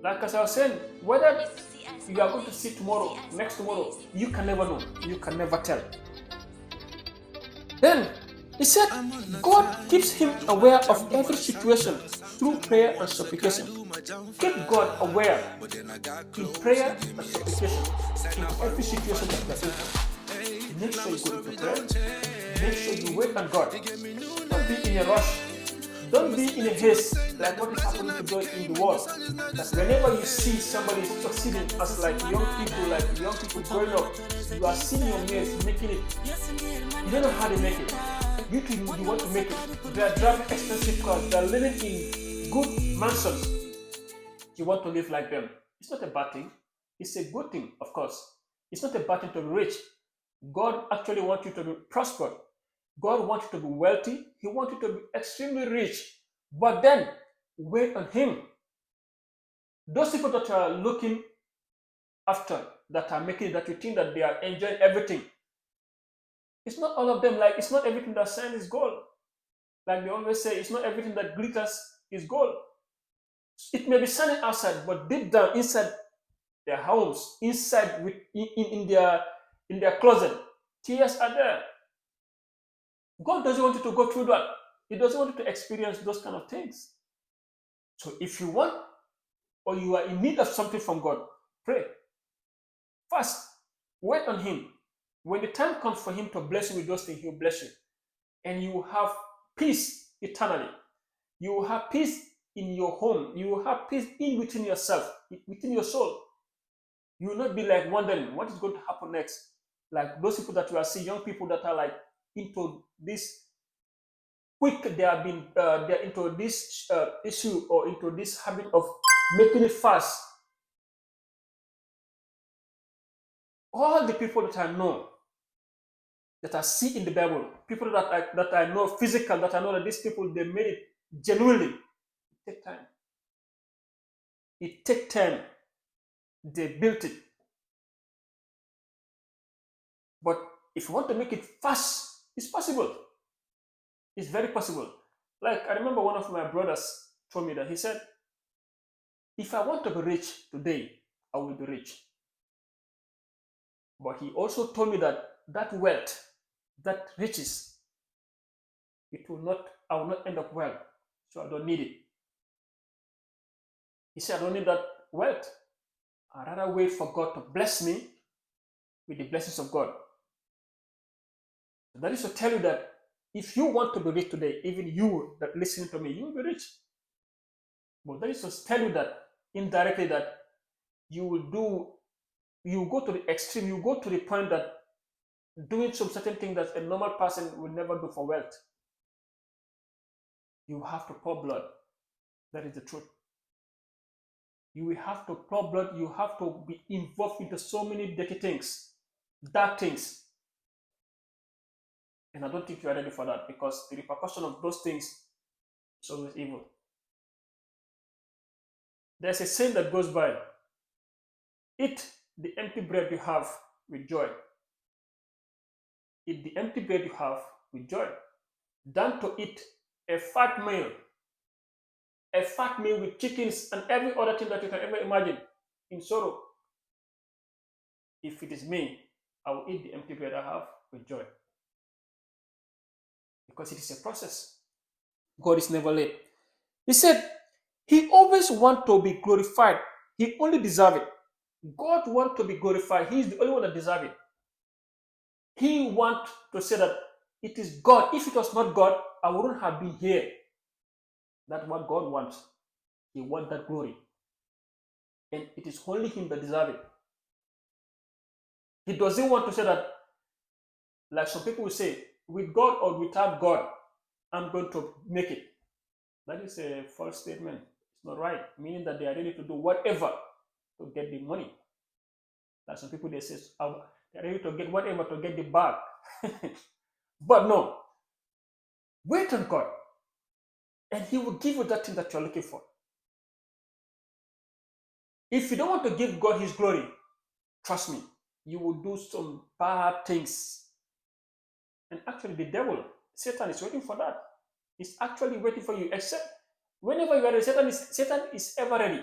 Like as I was saying, whether you are going to see tomorrow, next tomorrow, you can never know. You can never tell. Then he said, God keeps him aware of every situation through prayer and supplication. Keep God aware in prayer and supplication in every situation that you are into. Make sure you go into prayer. Make sure you wait on God. Don't be in a rush. Don't be in a haste like what is happening today in the world. That whenever you see somebody succeeding as like young people growing up, you are seeing your mates making it. You don't know how they make it. You too, you want to make it. They are driving expensive cars. They are living in good mansions. You want to live like them. It's not a bad thing. It's a good thing, of course. It's not a bad thing to be rich. God actually wants you to be prospered. God wants you to be wealthy. He wants you to be extremely rich. But then, wait on Him. Those people that are looking after, that are making, that you think that they are enjoying everything, it's not all of them. Like, it's not everything that shines is gold. Like they always say, it's not everything that glitters is gold. It may be shining outside, but deep down inside their homes, inside in their closet, tears are there. God doesn't want you to go through that. He doesn't want you to experience those kind of things. So if you want or you are in need of something from God, pray. Fast. Wait on Him. When the time comes for Him to bless you with those things, He'll bless you. And you will have peace eternally. You will have peace in your home. You will have peace in within yourself, within your soul. You will not be like wondering what is going to happen next. Like those people that you are seeing, young people that are like into this quick, they're into this issue or into this habit of making it fast. All the people that I know, that I see in the Bible, people that I know physical, that I know that these people they made it genuinely. It take time. It take time. They built it. But if you want to make it fast, it's possible. It's very possible. Like I remember one of my brothers told me that he said, if I want to be rich today, I will be rich. But he also told me that that wealth, that riches, I will not end up well. So I don't need it. He said, I don't need that wealth. I'd rather wait for God to bless me with the blessings of God. So that is to tell you that if you want to be rich today, even you that listen to me, you will be rich. But that is to tell you that indirectly that you go to the extreme, you go to the point that doing some certain thing that a normal person will never do for wealth. You have to pour blood. That is the truth. You will have to pour blood. You have to be involved into so many dirty things, dark things. And I don't think you are ready for that because the repercussion of those things is always evil. There's a saying that goes by, eat the empty bread you have with joy. Eat the empty bread you have with joy. Than to eat a fat meal with chickens and every other thing that you can ever imagine in sorrow. If it is me, I will eat the empty bread I have with joy. Because it is a process. God is never late. He said, He always wants to be glorified. He only deserves it. God wants to be glorified. He is the only one that deserves it. He wants to say that it is God. If it was not God, I wouldn't have been here. That's what God wants. He wants that glory. And it is only Him that deserves it. He doesn't want to say that, like some people will say, with God or without God, I'm going to make it. That is a false statement. It's not right. Meaning that they are ready to do whatever to get the money. Like some people, they say, they're ready to get whatever to get the bag. But no. Wait on God. And He will give you that thing that you're looking for. If you don't want to give God His glory, trust me, you will do some bad things. And actually, the devil, Satan, is waiting for that. He's actually waiting for you. Except whenever you are ready, Satan is ever ready.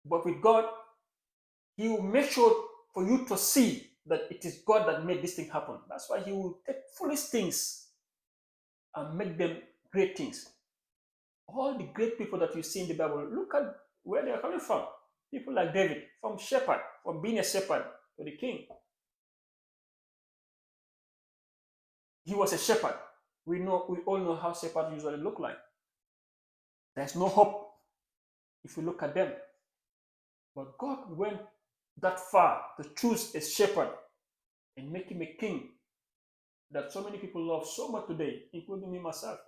But with God, He will make sure for you to see that it is God that made this thing happen. That's why He will take foolish things and make them great things. All the great people that you see in the Bible, look at where they are coming from. People like David, from shepherd, from being a shepherd to the king. He was a shepherd. We all know how shepherds usually look like. There's no hope if you look at them. But God went that far to choose a shepherd and make him a king that so many people love so much today, including me myself.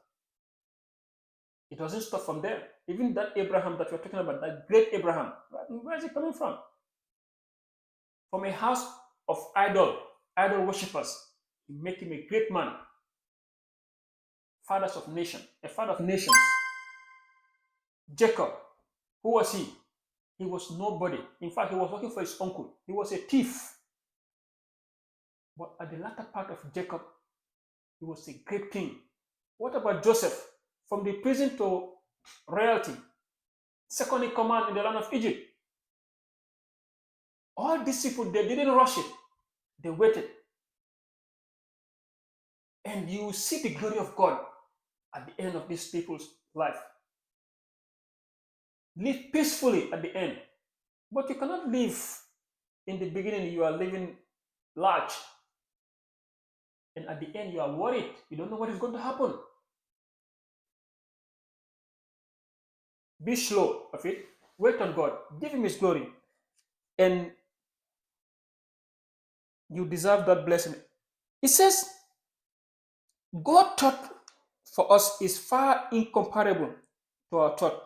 It doesn't stop from there. Even that Abraham that we're talking about, that great Abraham, where is he coming from? From a house of idol worshippers. He make him a great man. Fathers of nation, a father of nations. Jacob, who was he? He was nobody. In fact, he was working for his uncle. He was a thief. But at the latter part of Jacob, he was a great king. What about Joseph? From the prison to royalty, second in command in the land of Egypt. All these people, they didn't rush it. They waited. And you see the glory of God at the end of these people's life. Live peacefully at the end. But you cannot live in the beginning, you are living large. And at the end, you are worried. You don't know what is going to happen. Be slow of it. Wait on God. Give Him His glory. And you deserve that blessing. It says, God's thought for us is far incomparable to our thought.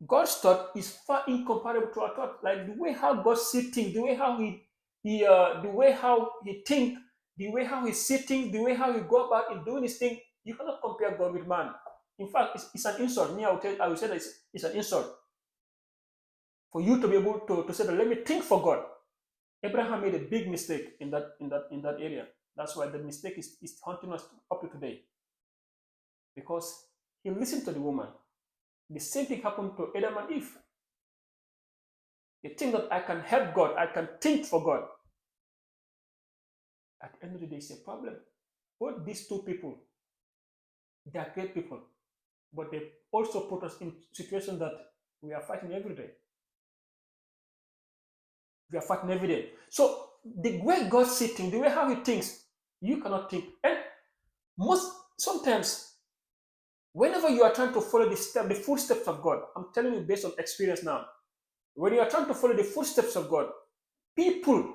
God's thought is far incomparable to our thought. Like the way how God sees things, the way how the way how He think, the way how He sees things, the way how He go about in doing His thing. You cannot compare God with man. In fact, it's an insult. Me, I will say that it's an insult for you to be able to say that. Let me think for God. Abraham made a big mistake in that area. That's why the mistake is haunting us up to today. Because he listened to the woman. The same thing happened to Adam and Eve. They think that I can help God, I can think for God. At the end of the day, it's a problem. Both these two people, they are great people, but they also put us in situations that we are fighting every day. We are fighting every day. So the way God sees things, the way how He thinks, you cannot think. And sometimes, whenever you are trying to follow the footsteps of God, I'm telling you based on experience now, when you are trying to follow the footsteps of God, people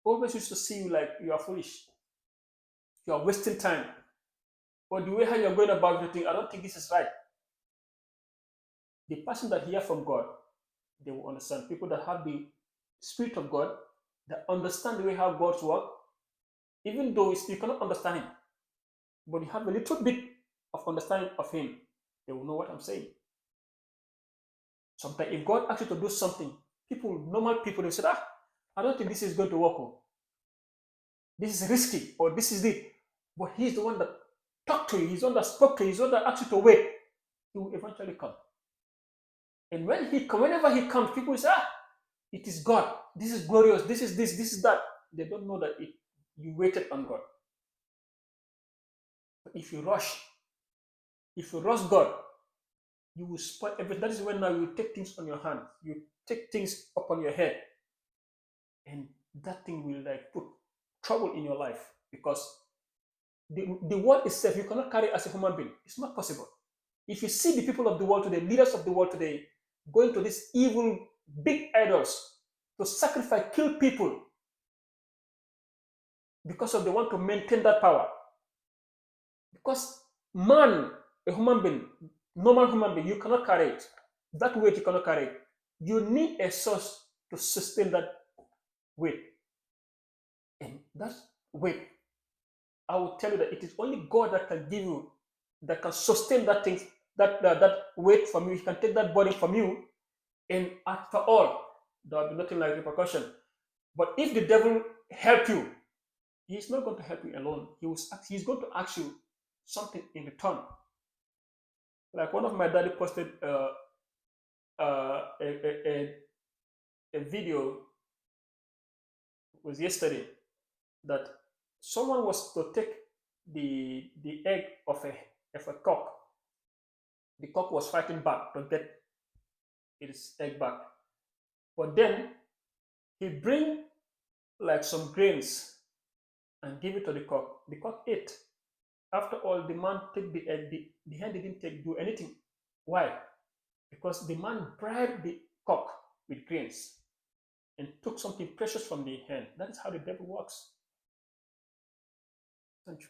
always used to see you like you are foolish. You are wasting time. Or the way how you are going about your thing, I don't think this is right. The person that hear from God, they will understand. People that have the Spirit of God, that understand the way how God's work, even though you cannot understand Him, but you have a little bit of understanding of Him, they will know what I'm saying. Sometimes if God asks you to do something, normal people, they say, I don't think this is going to work. This is risky, or this is it. But He's the one that talked to you, He's the one that spoke to you, He's the one that asked you to wait. He will eventually come. And whenever He comes, people say, it is God. This is glorious. This is this. This is that. They don't know that you waited on God. But if you rush God, you will spoil everything. That is when now you take things on your hand. You take things upon your head. And that thing will like put trouble in your life. Because the world itself, you cannot carry as a human being. It's not possible. If you see the people of the world today, leaders of the world today, going to these evil, big idols to sacrifice, kill people because they want to maintain that power. Because man, a human being, normal human being, you cannot carry it. That weight you cannot carry it. You need a source to sustain that weight. And that weight, I will tell you that it is only God that can give you, that can sustain that thing, that weight from you. He can take that burden from you. And after all, there will be nothing like repercussion. But if the devil help you, he's not going to help you alone. He's going to ask you something in return. Like one of my daddy posted a a video, it was yesterday, that someone was to take the egg of a cock. The cock was fighting back to get its egg back, but then he bring like some grains and give it to the cock. The cock ate. After all, the man take the egg. The hen didn't do anything. Why? Because the man bribed the cock with grains and took something precious from the hen. That is how the devil works. Thank you.